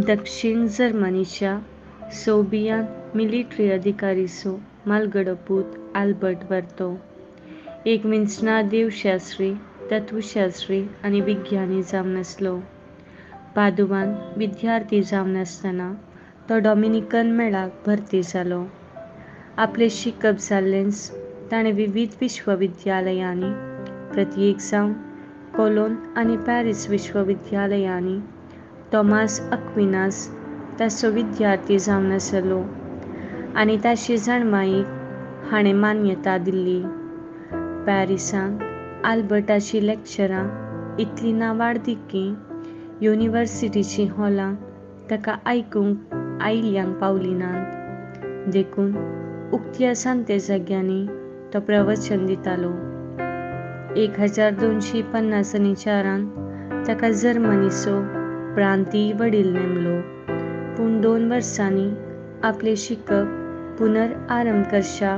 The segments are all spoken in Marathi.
दक्षिण जर्मनीच्या सोबियान मिलिटरी अधिकारीचो मालगडोपूत आल्बर्ट वारतो. एक विंचना देवशास्त्री, तत्वशास्त्री आनी विज्ञानी जावन आसलो. पादुवान विद्यार्थी जावन आसतना तो डॉमिनिकन मेळाक भरती जालो. आपले शिकप जाल्लेंच ताणें विविध विश्वविद्यालयांनी, प्रत्येक जावन कोलोन आनी पॅरिस विश्वविद्यालयांनी थॉमस अक्विनास ताचो विद्यार्थी जावन आसलो आनी ताची जणमायेक हाणें मान्यता दिल्ली. पॅरिसांत आल्बर्टाची लेक्चरां इतली नांवाडी की युनिवर्सिटीचीं हॉलां ताका आयकूंक आयिल्ल्यांक पावलीं नात. देखून उक्त्या सांते जाग्यांनी तो प्रवचन दितालो. 1254 ताका जर्मनीचो प्रांतीय वडील नेमलो, पूण 2 वर्सांनी आपले शिकप पुनर्आरंभ करच्या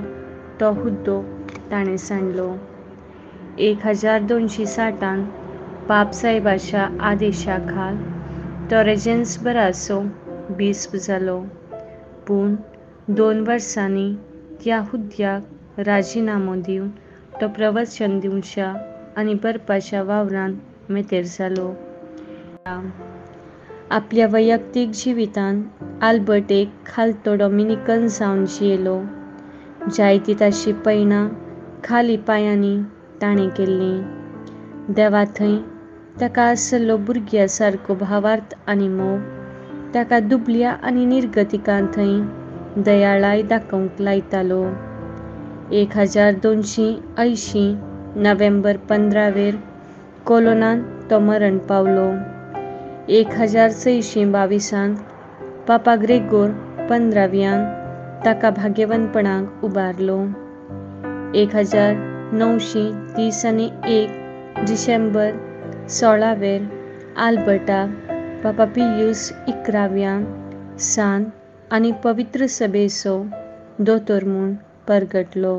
तो हुद्दो ताणें सांडलो. 1260 पापसाहेबाच्या आदेशा खाल तो रेजेन्सबराचो बिस्प जालो, पूण 2 वर्सांनी त्या हुद्द्याक राजिनामो दिवन तो प्रवचन दिवच्या आनी बरपाच्या वावरांत मेतेर जालो. आपल्या वैयक्तीक जिवितांत आल्बर्ट एक खालतो डॉमिनिकन जावन जियेलो. जायतीं ताची पैणां खाली पांयांनी ताणें केल्लीं. देवा थंय ताका आसलो भुरग्या सारको भावार्थ आनी मोग ताका दुबळ्या आनी निर्गतिकां थंय दयाळाय दाखोवंक लायतालो. 1280 नोव्हेंबर 15 कोलोनांत तो मरण पावलो. 1622 पापा ग्रेगोर 15व्यान ताका भाग्यवंतपणाक उबारलो. 1931 डिसेंबर 16 आल्बर्टाक पापा पियूस 11व्यान सांत आनी पवित्र सभेचो दोतोर म्हूण परगटलो.